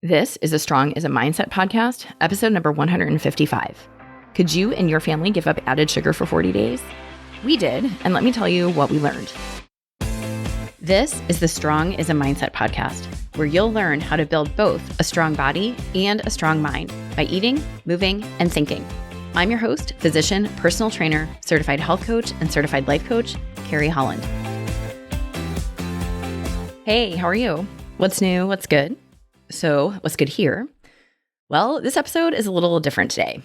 This is a Strong is a Mindset podcast, episode number 155. Could you and your family give up added sugar for 40 days? We did, and let me tell you what we learned. This is the Strong is a Mindset podcast, where you'll learn how to build both a strong body and a strong mind by eating, moving, and thinking. I'm your host, physician, personal trainer, certified health coach, and certified life coach, Carrie Holland. Hey, how are you? What's new? What's good? So, what's good here? Well, this episode is a little different today.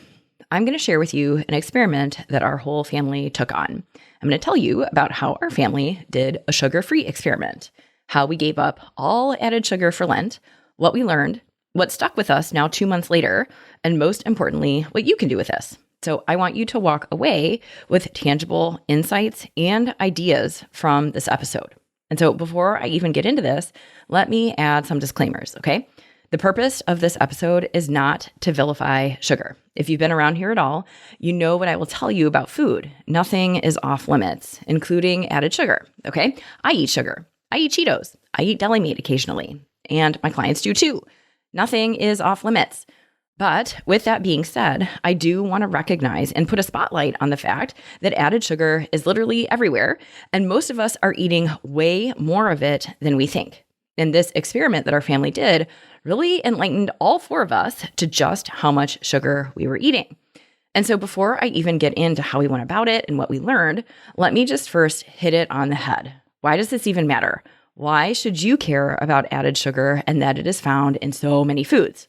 I'm going to share with you an experiment that our whole family took on. I'm going to tell you about how our family did a sugar-free experiment, how we gave up all added sugar for Lent, what we learned, what stuck with us now 2 months later, and most importantly, what you can do with this. So I want you to walk away with tangible insights and ideas from this episode. And so before I even get into this, let me add some disclaimers, okay? The purpose of this episode is not to vilify sugar. If you've been around here at all, you know what I will tell you about food. Nothing is off limits, including added sugar, okay? I eat sugar. I eat Cheetos. I eat deli meat occasionally, and my clients do too. Nothing is off limits. But with that being said, I do want to recognize and put a spotlight on the fact that added sugar is literally everywhere, and most of us are eating way more of it than we think. And this experiment that our family did really enlightened all four of us to just how much sugar we were eating. And so before I even get into how we went about it and what we learned, let me just first hit it on the head. Why does this even matter? Why should you care about added sugar and that it is found in so many foods?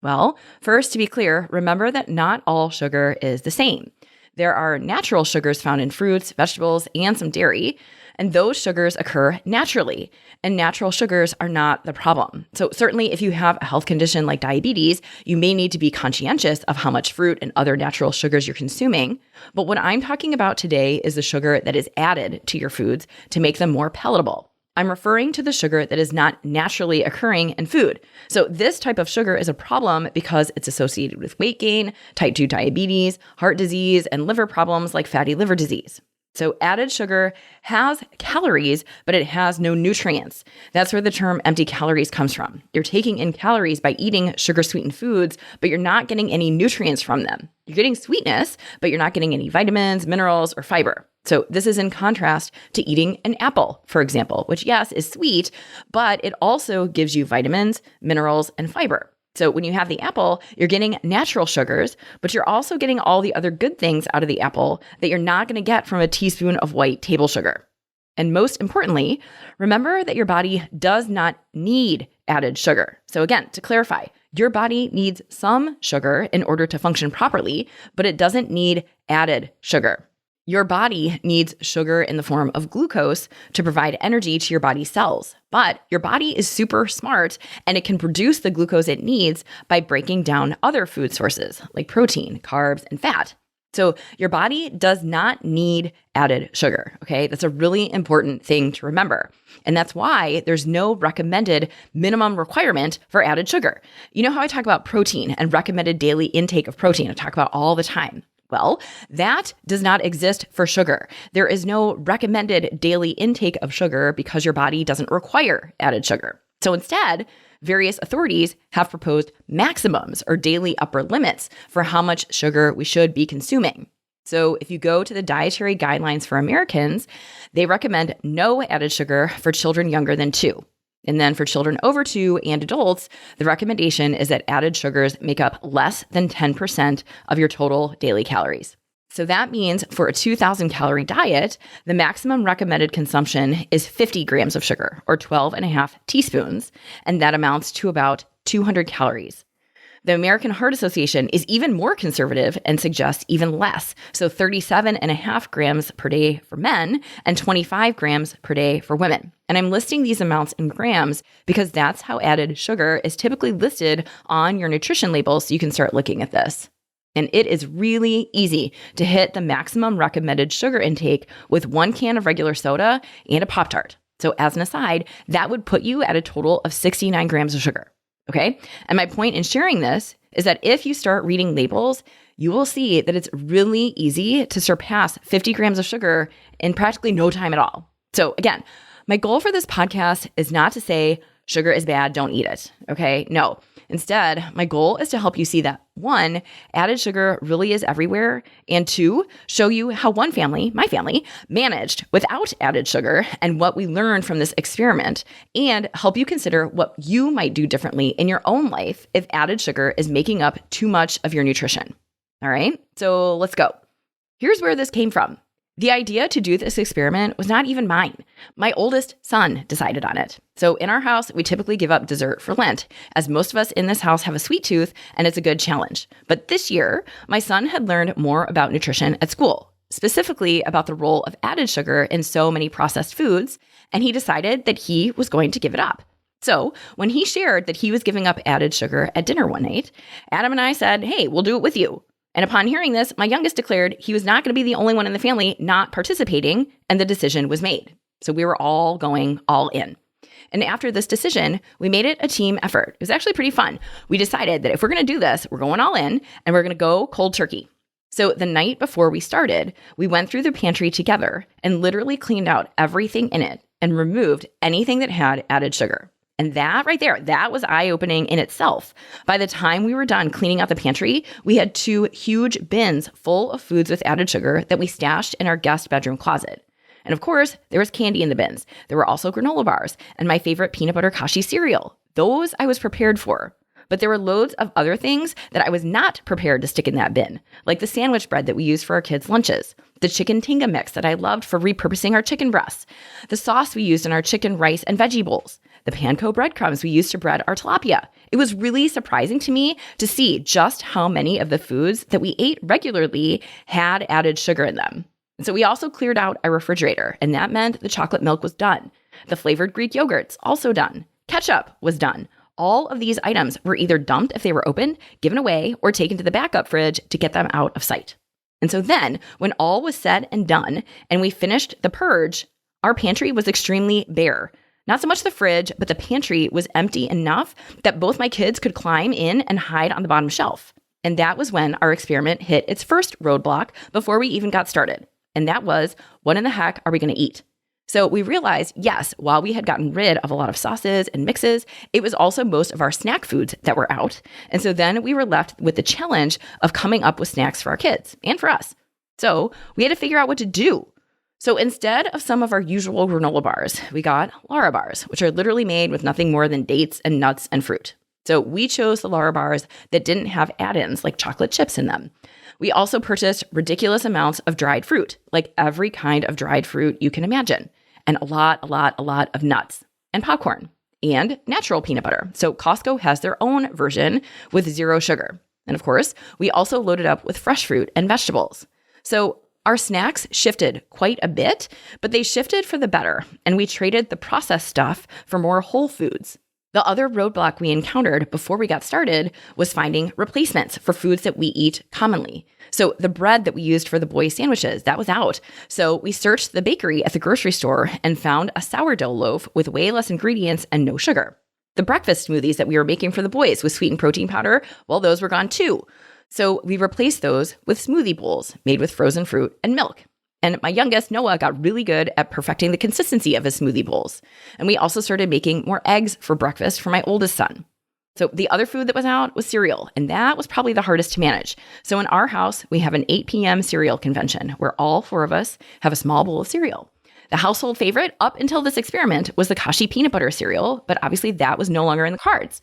Well, first, to be clear, remember that not all sugar is the same. There are natural sugars found in fruits, vegetables, and some dairy, and those sugars occur naturally, and natural sugars are not the problem. So certainly if you have a health condition like diabetes, you may need to be conscientious of how much fruit and other natural sugars you're consuming. But what I'm talking about today is the sugar that is added to your foods to make them more palatable. I'm referring to the sugar that is not naturally occurring in food. So this type of sugar is a problem because it's associated with weight gain, type 2 diabetes, heart disease, and liver problems like fatty liver disease. So added sugar has calories, but it has no nutrients. That's where the term empty calories comes from. You're taking in calories by eating sugar-sweetened foods, but you're not getting any nutrients from them. You're getting sweetness, but you're not getting any vitamins, minerals, or fiber. So this is in contrast to eating an apple, for example, which yes, is sweet, but it also gives you vitamins, minerals, and fiber. So when you have the apple, you're getting natural sugars, but you're also getting all the other good things out of the apple that you're not going to get from a teaspoon of white table sugar. And most importantly, remember that your body does not need added sugar. So again, to clarify, your body needs some sugar in order to function properly, but it doesn't need added sugar. Your body needs sugar in the form of glucose to provide energy to your body's cells. But your body is super smart and it can produce the glucose it needs by breaking down other food sources like protein, carbs, and fat. So your body does not need added sugar, okay? That's a really important thing to remember. And that's why there's no recommended minimum requirement for added sugar. You know how I talk about protein and recommended daily intake of protein? I talk about all the time. Well, that does not exist for sugar. There is no recommended daily intake of sugar because your body doesn't require added sugar. So instead, various authorities have proposed maximums or daily upper limits for how much sugar we should be consuming. So if you go to the Dietary Guidelines for Americans, they recommend no added sugar for children younger than 2. And then for children over 2 and adults, the recommendation is that added sugars make up less than 10% of your total daily calories. So that means for a 2,000 calorie diet, the maximum recommended consumption is 50 grams of sugar or 12.5 teaspoons, and that amounts to about 200 calories. The American Heart Association is even more conservative and suggests even less, so 37.5 grams per day for men and 25 grams per day for women. And I'm listing these amounts in grams because that's how added sugar is typically listed on your nutrition label, so you can start looking at this. And it is really easy to hit the maximum recommended sugar intake with 1 can of regular soda and a Pop-Tart. So as an aside, that would put you at a total of 69 grams of sugar. Okay. And my point in sharing this is that if you start reading labels, you will see that it's really easy to surpass 50 grams of sugar in practically no time at all. So again, my goal for this podcast is not to say sugar is bad, don't eat it. Okay. No, Instead, my goal is to help you see that one, added sugar really is everywhere, and two, show you how one family, my family, managed without added sugar and what we learned from this experiment, and help you consider what you might do differently in your own life if added sugar is making up too much of your nutrition. All right, so let's go. Here's where this came from. The idea to do this experiment was not even mine. My oldest son decided on it. So in our house, we typically give up dessert for Lent, as most of us in this house have a sweet tooth and it's a good challenge. But this year, my son had learned more about nutrition at school, specifically about the role of added sugar in so many processed foods, and he decided that he was going to give it up. So when he shared that he was giving up added sugar at dinner one night, Adam and I said, "Hey, we'll do it with you." And upon hearing this, my youngest declared he was not going to be the only one in the family not participating, and the decision was made. So we were all going all in. And after this decision, we made it a team effort. It was actually pretty fun. We decided that if we're going to do this, we're going all in, and we're going to go cold turkey. So the night before we started, we went through the pantry together and literally cleaned out everything in it and removed anything that had added sugar. And that right there, that was eye-opening in itself. By the time we were done cleaning out the pantry, we had 2 huge bins full of foods with added sugar that we stashed in our guest bedroom closet. And of course, there was candy in the bins. There were also granola bars and my favorite peanut butter kashi cereal. Those I was prepared for. But there were loads of other things that I was not prepared to stick in that bin, like the sandwich bread that we used for our kids' lunches, the chicken tinga mix that I loved for repurposing our chicken breasts, the sauce we used in our chicken, rice, and veggie bowls, the panko breadcrumbs we used to bread our tilapia. It was really surprising to me to see just how many of the foods that we ate regularly had added sugar in them. And so we also cleared out our refrigerator, and that meant the chocolate milk was done. The flavored Greek yogurts, also done. Ketchup was done. All of these items were either dumped if they were opened, given away, or taken to the backup fridge to get them out of sight. And so then, when all was said and done, and we finished the purge, our pantry was extremely bare. Not so much the fridge, but the pantry was empty enough that both my kids could climb in and hide on the bottom shelf. And that was when our experiment hit its first roadblock before we even got started. And that was, what in the heck are we going to eat? So we realized, yes, while we had gotten rid of a lot of sauces and mixes, it was also most of our snack foods that were out. And so then we were left with the challenge of coming up with snacks for our kids and for us. So we had to figure out what to do. So instead of some of our usual granola bars, we got Lara bars, which are literally made with nothing more than dates and nuts and fruit. So we chose the Lara bars that didn't have add-ins like chocolate chips in them. We also purchased ridiculous amounts of dried fruit, like every kind of dried fruit you can imagine, and a lot of nuts and popcorn and natural peanut butter. So Costco has their own version with 0 sugar. And of course, we also loaded up with fresh fruit and vegetables. So our snacks shifted quite a bit, but they shifted for the better, and we traded the processed stuff for more whole foods. The other roadblock we encountered before we got started was finding replacements for foods that we eat commonly. So the bread that we used for the boys' sandwiches, that was out. So we searched the bakery at the grocery store and found a sourdough loaf with way less ingredients and no sugar. The breakfast smoothies that we were making for the boys with sweetened protein powder, well, those were gone too. So we replaced those with smoothie bowls made with frozen fruit and milk. And my youngest, Noah, got really good at perfecting the consistency of his smoothie bowls. And we also started making more eggs for breakfast for my oldest son. So the other food that was out was cereal, and that was probably the hardest to manage. So in our house, we have an 8 p.m. cereal convention where all 4 of us have a small bowl of cereal. The household favorite up until this experiment was the Kashi peanut butter cereal, but obviously that was no longer in the cards.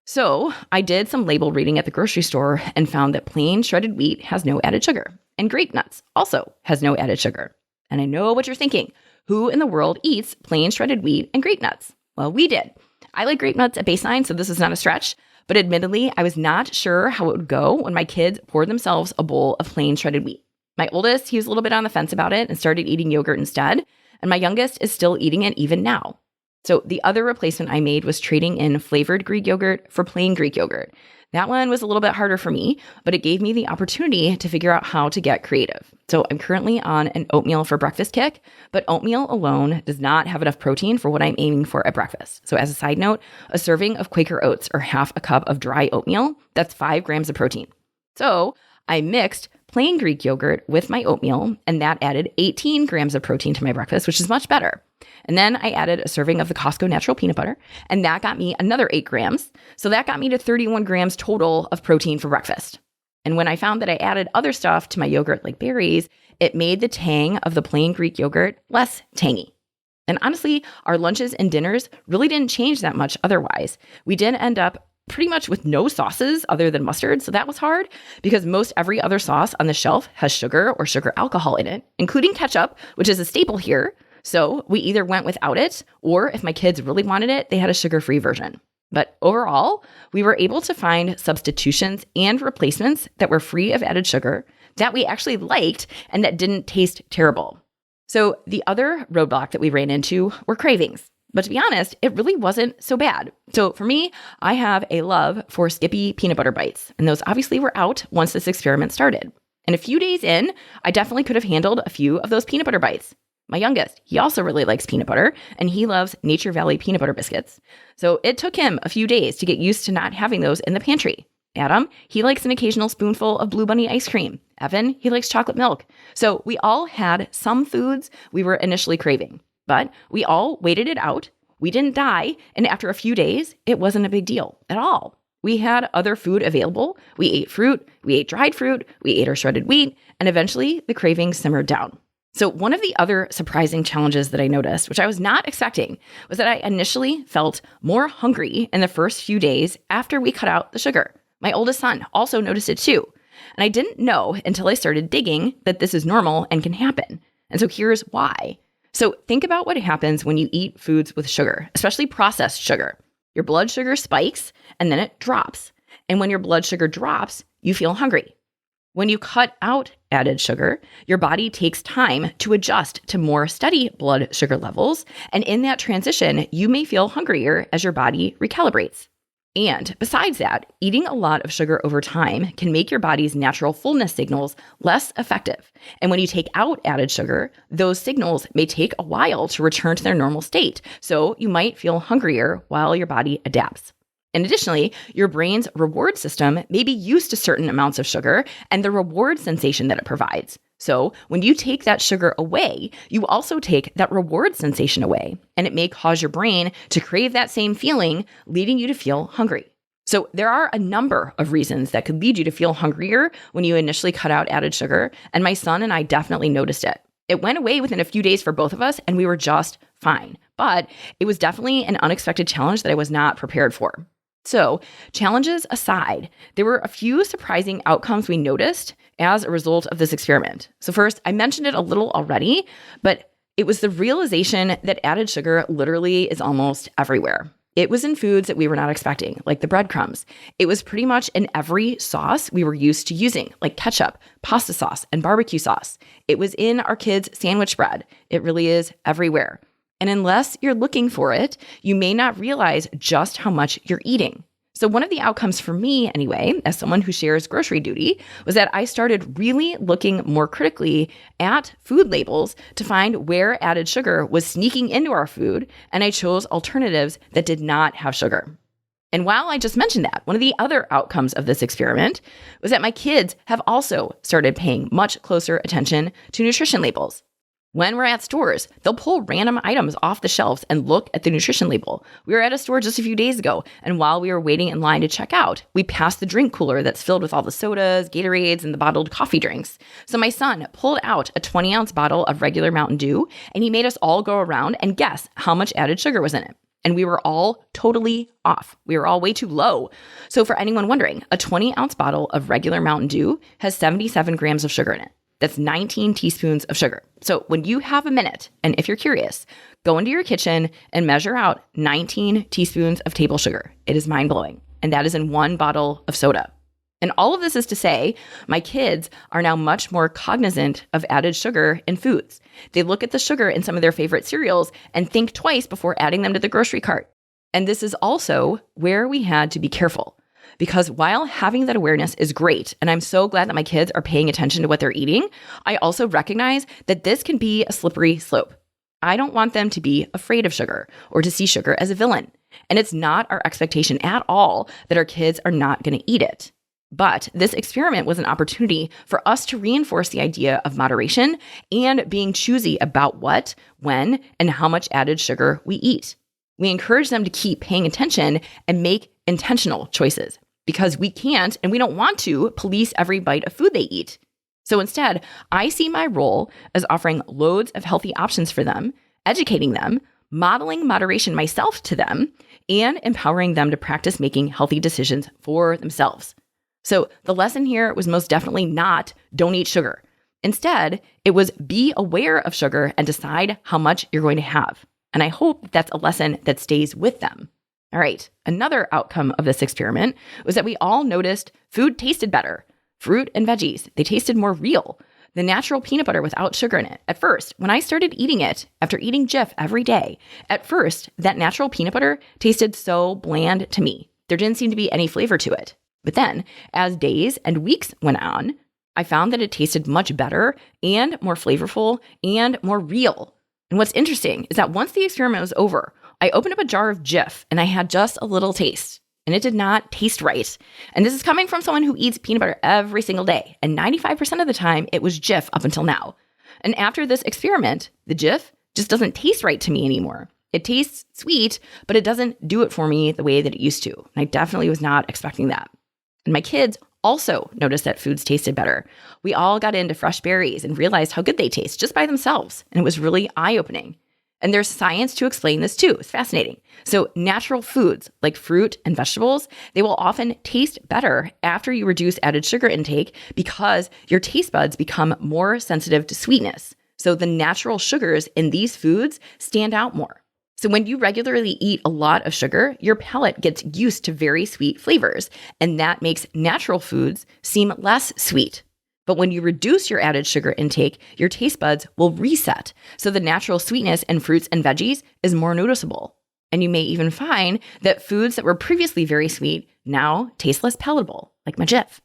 So I did some label reading at the grocery store and found that plain shredded wheat has no added sugar, and grape nuts also has no added sugar. And I know what you're thinking. Who in the world eats plain shredded wheat and grape nuts? Well, we did. I like grape nuts at baseline, so this is not a stretch. But admittedly, I was not sure how it would go when my kids poured themselves a bowl of plain shredded wheat. My oldest, he was a little bit on the fence about it and started eating yogurt instead. And my youngest is still eating it even now. So the other replacement I made was trading in flavored Greek yogurt for plain Greek yogurt. That one was a little bit harder for me, but it gave me the opportunity to figure out how to get creative. So I'm currently on an oatmeal for breakfast kick, but oatmeal alone does not have enough protein for what I'm aiming for at breakfast. So as a side note, a serving of Quaker oats or half a cup of dry oatmeal, that's 5 grams of protein. So I mixed plain Greek yogurt with my oatmeal, and that added 18 grams of protein to my breakfast, which is much better. And then I added a serving of the Costco natural peanut butter, and that got me another 8 grams. So that got me to 31 grams total of protein for breakfast. And when I found that I added other stuff to my yogurt like berries, it made the tang of the plain Greek yogurt less tangy. And honestly, our lunches and dinners really didn't change that much otherwise. We did end up pretty much with no sauces other than mustard, so that was hard because most every other sauce on the shelf has sugar or sugar alcohol in it, including ketchup, which is a staple here. So we either went without it, or if my kids really wanted it, they had a sugar-free version. But overall, we were able to find substitutions and replacements that were free of added sugar, that we actually liked, and that didn't taste terrible. So the other roadblock that we ran into were cravings. But to be honest, it really wasn't so bad. So for me, I have a love for Skippy peanut butter bites, and those obviously were out once this experiment started. And a few days in, I definitely could have handled a few of those peanut butter bites. My youngest, he also really likes peanut butter, and he loves Nature Valley peanut butter biscuits. So it took him a few days to get used to not having those in the pantry. Adam, he likes an occasional spoonful of Blue Bunny ice cream. Evan, he likes chocolate milk. So we all had some foods we were initially craving. But we all waited it out, we didn't die, and after a few days, it wasn't a big deal at all. We had other food available, we ate fruit, we ate dried fruit, we ate our shredded wheat, and eventually the cravings simmered down. So one of the other surprising challenges that I noticed, which I was not expecting, was that I initially felt more hungry in the first few days after we cut out the sugar. My oldest son also noticed it too. And I didn't know until I started digging that this is normal and can happen. And so here's why. So think about what happens when you eat foods with sugar, especially processed sugar. Your blood sugar spikes and then it drops. And when your blood sugar drops, you feel hungry. When you cut out added sugar, your body takes time to adjust to more steady blood sugar levels. And in that transition, you may feel hungrier as your body recalibrates. And besides that, eating a lot of sugar over time can make your body's natural fullness signals less effective. And when you take out added sugar, those signals may take a while to return to their normal state. So you might feel hungrier while your body adapts. And additionally, your brain's reward system may be used to certain amounts of sugar and the reward sensation that it provides. So when you take that sugar away, you also take that reward sensation away, and it may cause your brain to crave that same feeling, leading you to feel hungry. So there are a number of reasons that could lead you to feel hungrier when you initially cut out added sugar, and my son and I definitely noticed it. It went away within a few days for both of us, and we were just fine. But it was definitely an unexpected challenge that I was not prepared for. So, challenges aside, there were a few surprising outcomes we noticed as a result of this experiment. So first, I mentioned it a little already, but it was the realization that added sugar literally is almost everywhere. It was in foods that we were not expecting, like the breadcrumbs. It was pretty much in every sauce we were used to using, like ketchup, pasta sauce, and barbecue sauce. It was in our kids' sandwich bread. It really is everywhere. And unless you're looking for it, you may not realize just how much you're eating. So one of the outcomes for me, anyway, as someone who shares grocery duty, was that I started really looking more critically at food labels to find where added sugar was sneaking into our food, and I chose alternatives that did not have sugar. And while I just mentioned that, one of the other outcomes of this experiment was that my kids have also started paying much closer attention to nutrition labels. When we're at stores, they'll pull random items off the shelves and look at the nutrition label. We were at a store just a few days ago, and while we were waiting in line to check out, we passed the drink cooler that's filled with all the sodas, Gatorades, and the bottled coffee drinks. So my son pulled out a 20-ounce bottle of regular Mountain Dew, and he made us all go around and guess how much added sugar was in it. And we were all totally off. We were all way too low. So for anyone wondering, a 20-ounce bottle of regular Mountain Dew has 77 grams of sugar in it. That's 19 teaspoons of sugar. So when you have a minute, and if you're curious, go into your kitchen and measure out 19 teaspoons of table sugar. It is mind-blowing. And that is in one bottle of soda. And all of this is to say, my kids are now much more cognizant of added sugar in foods. They look at the sugar in some of their favorite cereals and think twice before adding them to the grocery cart. And this is also where we had to be careful. Because while having that awareness is great, and I'm so glad that my kids are paying attention to what they're eating, I also recognize that this can be a slippery slope. I don't want them to be afraid of sugar or to see sugar as a villain. And it's not our expectation at all that our kids are not going to eat it. But this experiment was an opportunity for us to reinforce the idea of moderation and being choosy about what, when, and how much added sugar we eat. We encourage them to keep paying attention and make intentional choices because we can't and we don't want to police every bite of food they eat. So instead, I see my role as offering loads of healthy options for them, educating them, modeling moderation myself to them, and empowering them to practice making healthy decisions for themselves. So the lesson here was most definitely not don't eat sugar. Instead, it was be aware of sugar and decide how much you're going to have. And I hope that's a lesson that stays with them. All right, another outcome of this experiment was that we all noticed food tasted better. Fruit and veggies, they tasted more real. The natural peanut butter without sugar in it. At first, when I started eating it, after eating Jif every day, at first, that natural peanut butter tasted so bland to me. There didn't seem to be any flavor to it. But then, as days and weeks went on, I found that it tasted much better and more flavorful and more real. And what's interesting is that once the experiment was over, I opened up a jar of Jif and I had just a little taste. And it did not taste right. And this is coming from someone who eats peanut butter every single day. And 95% of the time, it was Jif up until now. And after this experiment, the Jif just doesn't taste right to me anymore. It tastes sweet, but it doesn't do it for me the way that it used to. And I definitely was not expecting that. And my kids also noticed that foods tasted better. We all got into fresh berries and realized how good they taste just by themselves. And it was really eye-opening. And there's science to explain this too. It's fascinating. So natural foods like fruit and vegetables, they will often taste better after you reduce added sugar intake because your taste buds become more sensitive to sweetness. So the natural sugars in these foods stand out more. So when you regularly eat a lot of sugar, your palate gets used to very sweet flavors, and that makes natural foods seem less sweet. But when you reduce your added sugar intake, your taste buds will reset. So the natural sweetness in fruits and veggies is more noticeable. And you may even find that foods that were previously very sweet now taste less palatable, like my Jif.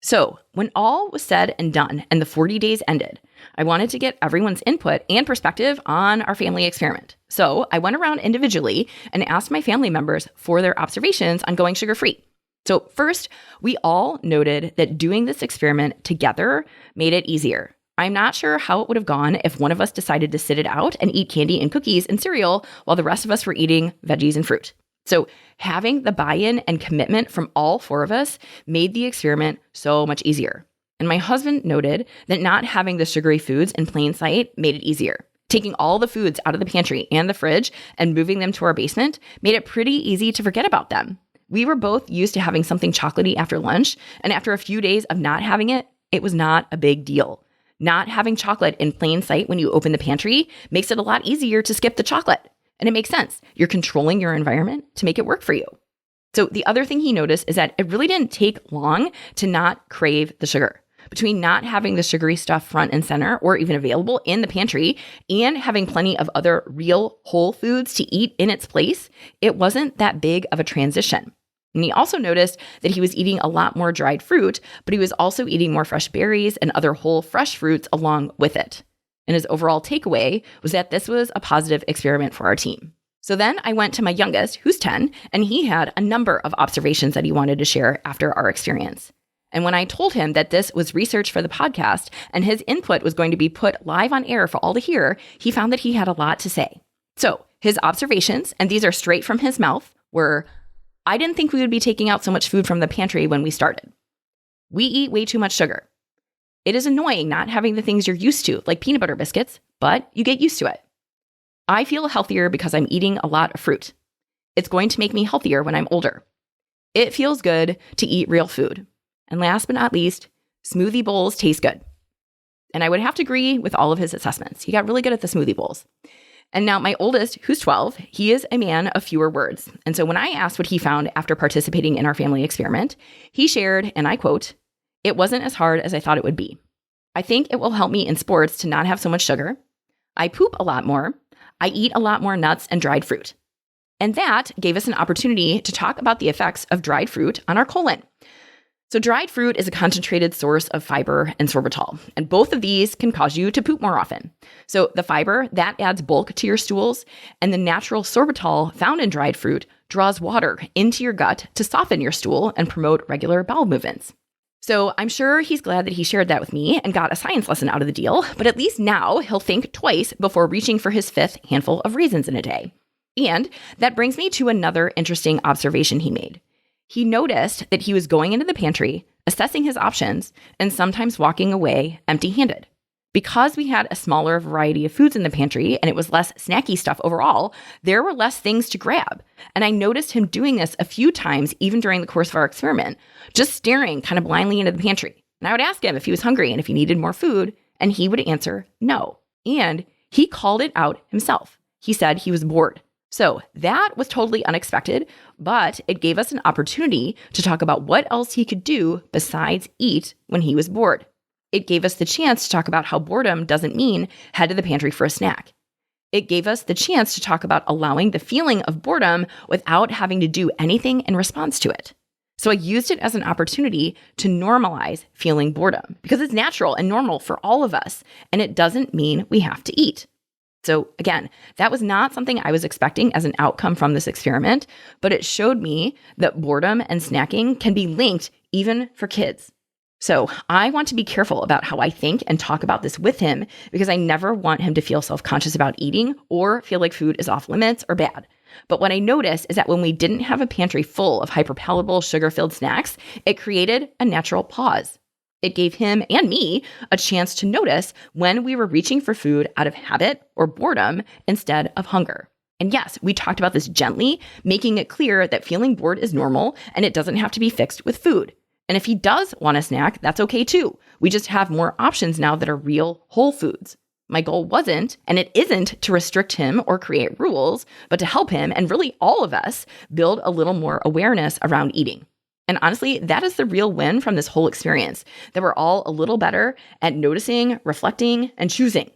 So when all was said and done and the 40 days ended, I wanted to get everyone's input and perspective on our family experiment. So I went around individually and asked my family members for their observations on going sugar-free. So first, we all noted that doing this experiment together made it easier. I'm not sure how it would have gone if one of us decided to sit it out and eat candy and cookies and cereal while the rest of us were eating veggies and fruit. So having the buy-in and commitment from all four of us made the experiment so much easier. And my husband noted that not having the sugary foods in plain sight made it easier. Taking all the foods out of the pantry and the fridge and moving them to our basement made it pretty easy to forget about them. We were both used to having something chocolatey after lunch, and after a few days of not having it, it was not a big deal. Not having chocolate in plain sight when you open the pantry makes it a lot easier to skip the chocolate. And it makes sense. You're controlling your environment to make it work for you. So the other thing he noticed is that it really didn't take long to not crave the sugar. Between not having the sugary stuff front and center or even available in the pantry and having plenty of other real whole foods to eat in its place, it wasn't that big of a transition. And he also noticed that he was eating a lot more dried fruit, but he was also eating more fresh berries and other whole fresh fruits along with it. And his overall takeaway was that this was a positive experiment for our team. So then I went to my youngest, who's 10, and he had a number of observations that he wanted to share after our experience. And when I told him that this was research for the podcast and his input was going to be put live on air for all to hear, he found that he had a lot to say. So his observations, and these are straight from his mouth, were, I didn't think we would be taking out so much food from the pantry when we started. We eat way too much sugar. It is annoying not having the things you're used to, like peanut butter biscuits, but you get used to it. I feel healthier because I'm eating a lot of fruit. It's going to make me healthier when I'm older. It feels good to eat real food. And last but not least, smoothie bowls taste good. And I would have to agree with all of his assessments. He got really good at the smoothie bowls. And now my oldest, who's 12, he is a man of fewer words. And so when I asked what he found after participating in our family experiment, he shared, and I quote, "It wasn't as hard as I thought it would be. I think it will help me in sports to not have so much sugar. I poop a lot more. I eat a lot more nuts and dried fruit." And that gave us an opportunity to talk about the effects of dried fruit on our colon. So dried fruit is a concentrated source of fiber and sorbitol, and both of these can cause you to poop more often. So the fiber, that adds bulk to your stools, and the natural sorbitol found in dried fruit draws water into your gut to soften your stool and promote regular bowel movements. So I'm sure he's glad that he shared that with me and got a science lesson out of the deal, but at least now he'll think twice before reaching for his 5th handful of raisins in a day. And that brings me to another interesting observation he made. He noticed that he was going into the pantry, assessing his options, and sometimes walking away empty-handed. Because we had a smaller variety of foods in the pantry and it was less snacky stuff overall, there were less things to grab. And I noticed him doing this a few times even during the course of our experiment, just staring kind of blindly into the pantry. And I would ask him if he was hungry and if he needed more food, and he would answer no. And he called it out himself. He said he was bored. So that was totally unexpected, but it gave us an opportunity to talk about what else he could do besides eat when he was bored. It gave us the chance to talk about how boredom doesn't mean head to the pantry for a snack. It gave us the chance to talk about allowing the feeling of boredom without having to do anything in response to it. So I used it as an opportunity to normalize feeling boredom because it's natural and normal for all of us, and it doesn't mean we have to eat. So again, that was not something I was expecting as an outcome from this experiment, but it showed me that boredom and snacking can be linked even for kids. So I want to be careful about how I think and talk about this with him because I never want him to feel self-conscious about eating or feel like food is off limits or bad. But what I noticed is that when we didn't have a pantry full of hyperpalatable, sugar-filled snacks, it created a natural pause. It gave him and me a chance to notice when we were reaching for food out of habit or boredom instead of hunger. And yes, we talked about this gently, making it clear that feeling bored is normal and it doesn't have to be fixed with food. And if he does want a snack, that's okay too. We just have more options now that are real whole foods. My goal wasn't, and it isn't, to restrict him or create rules, but to help him and really all of us build a little more awareness around eating. And honestly, that is the real win from this whole experience, that we're all a little better at noticing, reflecting, and choosing.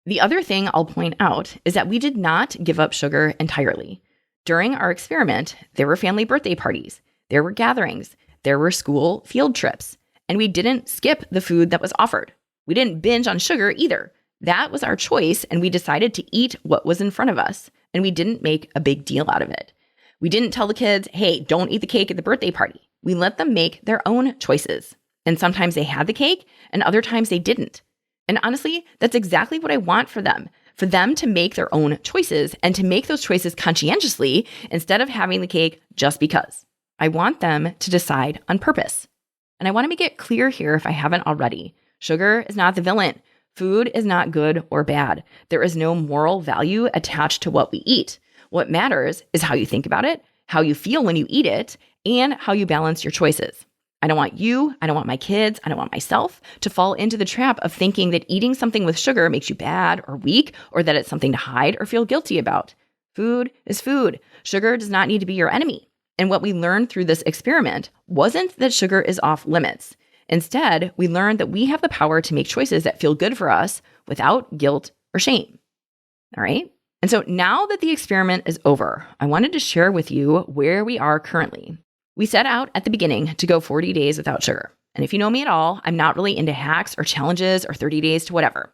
The other thing I'll point out is that we did not give up sugar entirely. During our experiment, there were family birthday parties, there were gatherings, there were school field trips, and we didn't skip the food that was offered. We didn't binge on sugar either. That was our choice, and we decided to eat what was in front of us, and we didn't make a big deal out of it. We didn't tell the kids, hey, don't eat the cake at the birthday party. We let them make their own choices. And sometimes they had the cake, and other times they didn't. And honestly, that's exactly what I want for them to make their own choices and to make those choices conscientiously instead of having the cake just because. I want them to decide on purpose. And I want to make it clear here if I haven't already. Sugar is not the villain. Food is not good or bad. There is no moral value attached to what we eat. What matters is how you think about it, how you feel when you eat it, and how you balance your choices. I don't want you, I don't want my kids, I don't want myself to fall into the trap of thinking that eating something with sugar makes you bad or weak, or that it's something to hide or feel guilty about. Food is food. Sugar does not need to be your enemy. And what we learned through this experiment wasn't that sugar is off limits. Instead, we learned that we have the power to make choices that feel good for us without guilt or shame. All right? And so now that the experiment is over, I wanted to share with you where we are currently. We set out at the beginning to go 40 days without sugar. And if you know me at all, I'm not really into hacks or challenges or 30 days to whatever.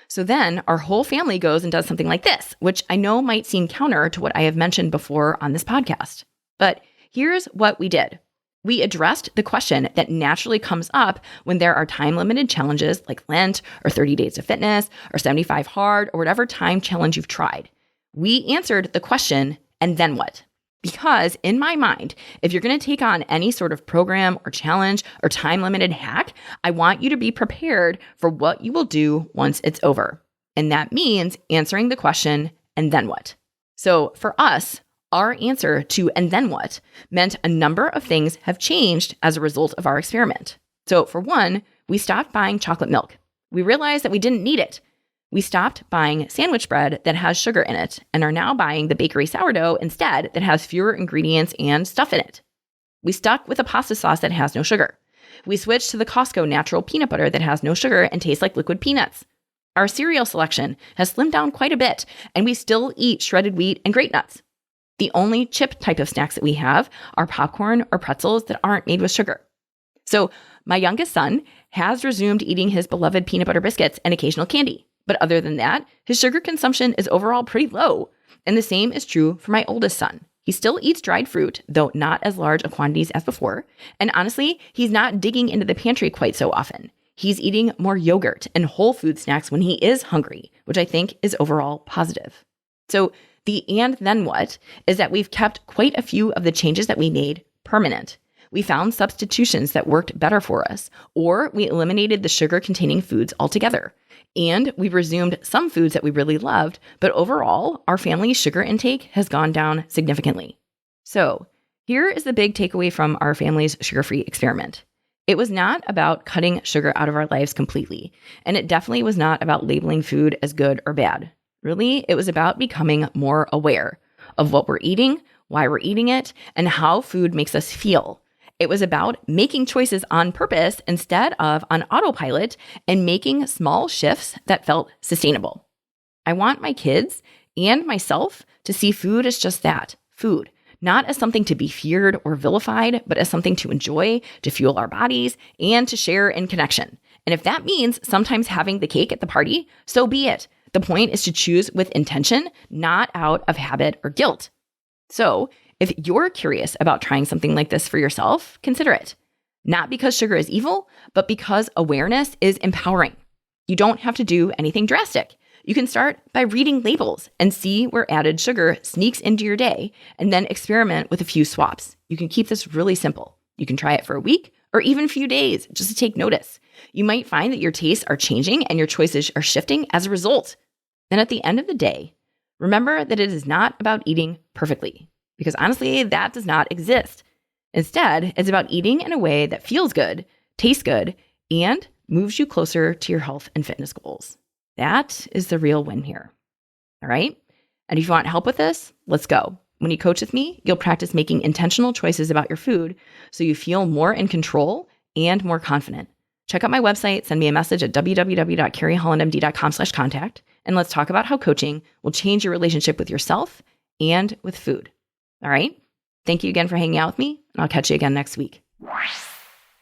So then our whole family goes and does something like this, which I know might seem counter to what I have mentioned before on this podcast. But here's what we did. We addressed the question that naturally comes up when there are time-limited challenges like Lent or 30 Days of Fitness or 75 Hard or whatever time challenge you've tried. We answered the question, and then what? Because in my mind, if you're going to take on any sort of program or challenge or time-limited hack, I want you to be prepared for what you will do once it's over. And that means answering the question, and then what? So for us, our answer to "and then what" meant a number of things have changed as a result of our experiment. So for one, we stopped buying chocolate milk. We realized that we didn't need it. We stopped buying sandwich bread that has sugar in it and are now buying the bakery sourdough instead that has fewer ingredients and stuff in it. We stuck with a pasta sauce that has no sugar. We switched to the Costco natural peanut butter that has no sugar and tastes like liquid peanuts. Our cereal selection has slimmed down quite a bit, and we still eat shredded wheat and grape nuts. The only chip type of snacks that we have are popcorn or pretzels that aren't made with sugar. So my youngest son has resumed eating his beloved peanut butter biscuits and occasional candy. But other than that, his sugar consumption is overall pretty low. And the same is true for my oldest son. He still eats dried fruit, though not as large a quantities as before. And honestly, he's not digging into the pantry quite so often. He's eating more yogurt and whole food snacks when he is hungry, which I think is overall positive. So the and then what is that we've kept quite a few of the changes that we made permanent. We found substitutions that worked better for us, or we eliminated the sugar-containing foods altogether. And we resumed some foods that we really loved, but overall, our family's sugar intake has gone down significantly. So here is the big takeaway from our family's sugar-free experiment. It was not about cutting sugar out of our lives completely, and it definitely was not about labeling food as good or bad. Really, it was about becoming more aware of what we're eating, why we're eating it, and how food makes us feel. It was about making choices on purpose instead of on autopilot and making small shifts that felt sustainable. I want my kids and myself to see food as just that, food, not as something to be feared or vilified, but as something to enjoy, to fuel our bodies, and to share in connection. And if that means sometimes having the cake at the party, so be it. The point is to choose with intention, not out of habit or guilt. So, if you're curious about trying something like this for yourself, consider it. Not because sugar is evil, but because awareness is empowering. You don't have to do anything drastic. You can start by reading labels and see where added sugar sneaks into your day, and then experiment with a few swaps. You can keep this really simple. You can try it for a week or even a few days just to take notice. You might find that your tastes are changing and your choices are shifting as a result. Then at the end of the day, remember that it is not about eating perfectly. Because honestly, that does not exist. Instead, it's about eating in a way that feels good, tastes good, and moves you closer to your health and fitness goals. That is the real win here. All right? And if you want help with this, let's go. When you coach with me, you'll practice making intentional choices about your food so you feel more in control and more confident. Check out my website, send me a message at www.carriehollandmd.com/contact, and let's talk about how coaching will change your relationship with yourself and with food. All right. Thank you again for hanging out with me, and I'll catch you again next week.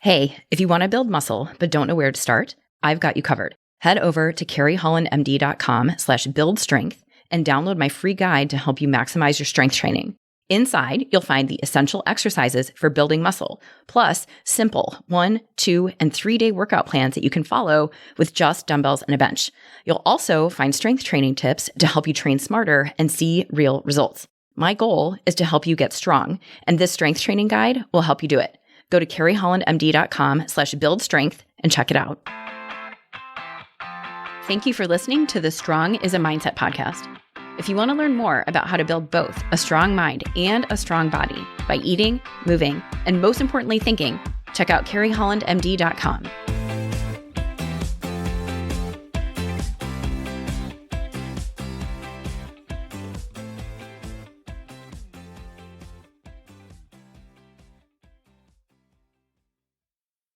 Hey, if you want to build muscle but don't know where to start, I've got you covered. Head over to carriehollandmd.com/buildstrength and download my free guide to help you maximize your strength training. Inside, you'll find the essential exercises for building muscle, plus simple 1, 2, and 3-day workout plans that you can follow with just dumbbells and a bench. You'll also find strength training tips to help you train smarter and see real results. My goal is to help you get strong, and this strength training guide will help you do it. Go to carriehollandmd.com/buildstrength and check it out. Thank you for listening to the Strong is a Mindset podcast. If you want to learn more about how to build both a strong mind and a strong body by eating, moving, and most importantly, thinking, check out carriehollandmd.com.